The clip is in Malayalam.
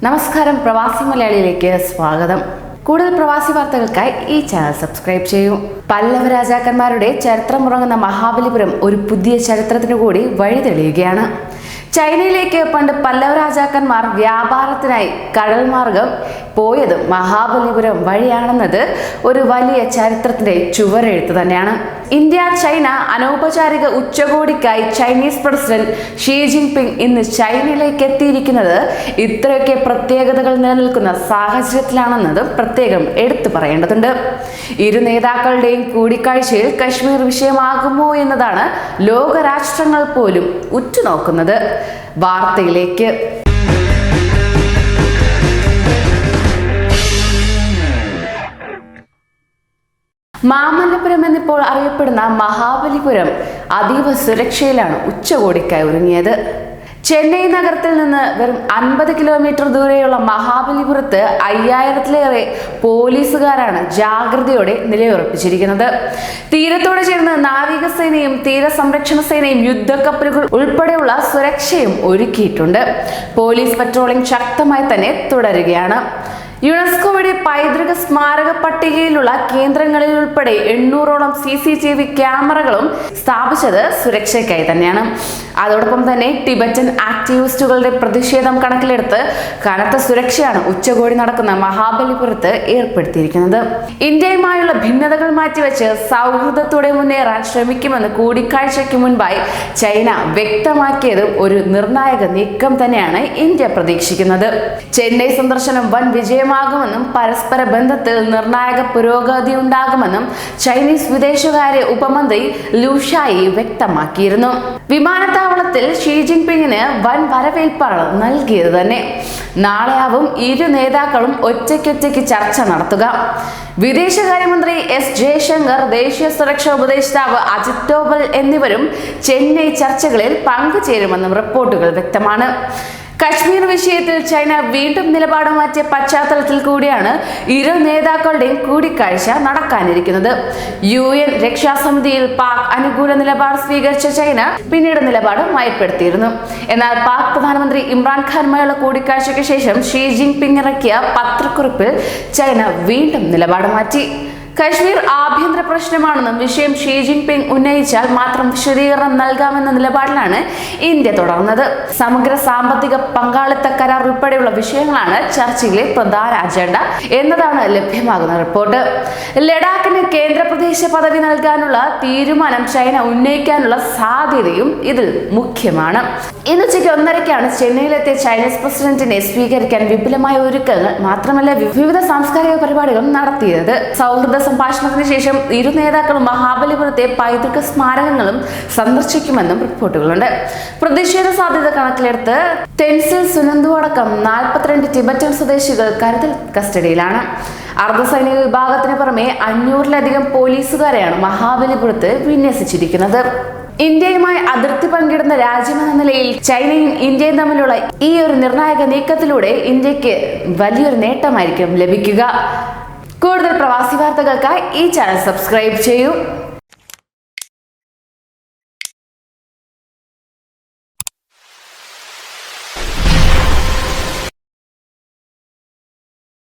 നമസ്കാരം, പ്രവാസി മലയാളിയിലേക്ക് സ്വാഗതം. കൂടുതൽ പ്രവാസി വാർത്തകൾക്കായി ഈ ചാനൽ സബ്സ്ക്രൈബ് ചെയ്യൂ. പല്ലവ രാജാക്കന്മാരുടെ ചരിത്രമുറങ്ങുന്ന മഹാബലിപുരം ഒരു പുതിയ ചരിത്രത്തിനു കൂടി വഴി തെളിയുകയാണ്. ചൈനയിലേക്ക് പണ്ട് പല്ലവ രാജാക്കന്മാർ വ്യാപാരത്തിനായി കടൽ മാർഗം പോയത് മഹാബലിപുരം വഴിയാണെന്നത് ഒരു വലിയ ചരിത്രത്തിന്റെ ചുവരെഴുത്ത് തന്നെയാണ്. ഇന്ത്യ ചൈന അനൗപചാരിക ഉച്ചകോടിക്കായി ചൈനീസ് പ്രസിഡന്റ് ഷീ ജിൻപിങ് ഇന്ന് ചൈനയിലേക്ക് എത്തിയിരിക്കുന്നത് ഇത്രയൊക്കെ പ്രത്യേകതകൾ നിലനിൽക്കുന്ന സാഹചര്യത്തിലാണെന്നതും പ്രത്യേകം എടുത്തു പറയേണ്ടതുണ്ട്. ഇരു നേതാക്കളുടെയും കൂടിക്കാഴ്ചയിൽ കശ്മീർ വിഷയമാകുമോ എന്നതാണ് ലോകരാഷ്ട്രങ്ങൾ പോലും ഉറ്റുനോക്കുന്നത്. വാർത്തയിലേക്ക്. മാമല്ലപുരം എന്നിപ്പോൾ അറിയപ്പെടുന്ന മഹാബലിപുരം അതീവ സുരക്ഷയിലാണ് ഉച്ചകോടിക്കായി ഒരുങ്ങിയത്. ചെന്നൈ നഗരത്തിൽ നിന്ന് വെറും 50 കിലോമീറ്റർ ദൂരെയുള്ള മഹാബലിപുരത്ത് 5000-ലേറെ പോലീസുകാരാണ് ജാഗ്രതയോടെ നിലയുറപ്പിച്ചിരിക്കുന്നത്. തീരത്തോട് ചേർന്ന് നാവികസേനയും തീരസംരക്ഷണ സേനയും യുദ്ധക്കപ്പലുകൾ ഉൾപ്പെടെയുള്ള സുരക്ഷയും ഒരുക്കിയിട്ടുണ്ട്. പോലീസ് പട്രോളിംഗ് ശക്തമായി തന്നെ തുടരുകയാണ്. യുനെസ്കോയുടെ പൈതൃക സ്മാരക പട്ടികയിലുള്ള കേന്ദ്രങ്ങളിൽ ഉൾപ്പെടെ 800ഓളം CCTV ക്യാമറകളും സ്ഥാപിച്ചത് സുരക്ഷയ്ക്കായി തന്നെയാണ്. അതോടൊപ്പം തന്നെ ടിബറ്റൻ ആക്ടിവിസ്റ്റുകളുടെ പ്രതിഷേധം കണക്കിലെടുത്ത് കനത്ത സുരക്ഷയാണ് ഉച്ചകോടി നടക്കുന്ന മഹാബലിപുരത്ത് ഏർപ്പെടുത്തിയിരിക്കുന്നത്. ഇന്ത്യയുമായുള്ള ഭിന്നതകൾ മാറ്റിവെച്ച് സൗഹൃദത്തോടെ മുന്നേറാൻ ശ്രമിക്കുമെന്ന് കൂടിക്കാഴ്ചയ്ക്ക് മുൻപായി ചൈന വ്യക്തമാക്കിയത് ഒരു നിർണായക നീക്കം തന്നെയാണ് ഇന്ത്യ പ്രതീക്ഷിക്കുന്നത്. ചെന്നൈ സന്ദർശനം വൻ വിജയമാകുമെന്നും പരസ്പര ബന്ധത്തിൽ നിർണായക പുരോഗതി ഉണ്ടാകുമെന്നും ചൈനീസ് വിദേശകാര്യ ഉപമന്ത്രി ലു ഷായി വ്യക്തമാക്കിയിരുന്നു. വിമാനത്താവളത്തിൽ ഷീ ജിൻപിങ്ങിന് വൻ വരവേൽപ്പാണ് നൽകിയത് തന്നെ. നാളെയാവും ഇരു നേതാക്കളും ഒറ്റയ്ക്കൊറ്റയ്ക്ക് ചർച്ച നടത്തുക. വിദേശകാര്യമന്ത്രി S ജയശങ്കർ, ദേശീയ സുരക്ഷാ ഉപദേഷ്ടാവ് അജിത് ഡോവൽ എന്നിവരും ചെന്നൈ ചർച്ചകളിൽ പങ്കുചേരുമെന്നും റിപ്പോർട്ടുകൾ വ്യക്തമാണ്. കശ്മീർ വിഷയത്തിൽ ചൈന വീണ്ടും നിലപാട് മാറ്റിയ പശ്ചാത്തലത്തിൽ കൂടിയാണ് ഇരു നേതാക്കളുടെയും കൂടിക്കാഴ്ച നടക്കാനിരിക്കുന്നത്. UN രക്ഷാസമിതിയിൽ പാക് അനുകൂല നിലപാട് സ്വീകരിച്ച ചൈന പിന്നീട് നിലപാട് മയപ്പെടുത്തിയിരുന്നു. എന്നാൽ പാക് പ്രധാനമന്ത്രി ഇമ്രാൻഖാനുമായുള്ള കൂടിക്കാഴ്ചയ്ക്ക് ശേഷം ഷീ ജിൻപിങ് ഇറക്കിയ പത്രക്കുറിപ്പിൽ ചൈന വീണ്ടും നിലപാട് മാറ്റി. കശ്മീർ ആഭ്യന്തര പ്രശ്നമാണെന്നും വിഷയം ഷീ ജിൻപിങ് ഉന്നയിച്ചാൽ മാത്രം വിശദീകരണം നൽകാമെന്ന നിലപാടിലാണ് ഇന്ത്യ തുടർന്നത്. സമഗ്ര സാമ്പത്തിക പങ്കാളിത്ത കരാർ ഉൾപ്പെടെയുള്ള വിഷയങ്ങളാണ് ചർച്ചയിലെ പ്രധാന അജണ്ട എന്നതാണ് ലഭ്യമാകുന്ന റിപ്പോർട്ട്. ലഡാക്കിന് കേന്ദ്രപ്രദേശ പദവി നൽകാനുള്ള തീരുമാനം ചൈന ഉന്നയിക്കാനുള്ള സാധ്യതയും ഇതിൽ മുഖ്യമാണ്. ഇന്ന് ഉച്ചയ്ക്ക് 1:30-ക്കാണ് ചെന്നൈയിലെത്തിയ ചൈനീസ് പ്രസിഡന്റിനെ സ്വീകരിക്കാൻ വിപുലമായ ഒരുക്കങ്ങൾ മാത്രമല്ല വിവിധ സാംസ്കാരിക പരിപാടികളും നടത്തിയത്. സൗഹൃദ സംഭാഷണത്തിന് ശേഷം ഇരു നേതാക്കളും മഹാബലിപുരത്തെ പൈതൃക സ്മാരകങ്ങളും സന്ദർശിക്കുമെന്നും റിപ്പോർട്ടുകളുണ്ട്. പ്രതിഷേധ സാധ്യത കണക്കിലെടുത്ത് തെൻസിൽ സുനന്ദു അടക്കം 42 ടിബറ്റൻ സ്വദേശികൾ കരുതൽ കസ്റ്റഡിയിലാണ്. അർദ്ധസൈനിക വിഭാഗത്തിന് പുറമെ 500-ലധികം പോലീസുകാരെയാണ് മഹാബലിപുരത്ത് വിന്യസിച്ചിരിക്കുന്നത്. ഇന്ത്യയുമായി അതിർത്തി പങ്കിടുന്ന രാജ്യമെന്ന നിലയിൽ ചൈനയും ഇന്ത്യയും തമ്മിലുള്ള ഈ ഒരു നിർണായക നീക്കത്തിലൂടെ ഇന്ത്യക്ക് വലിയൊരു നേട്ടമായിരിക്കും ലഭിക്കുക. കൂടുതൽ പ്രവാസി വാർത്തകൾക്കായി ഈ ചാനൽ സബ്സ്ക്രൈബ് ചെയ്യൂ.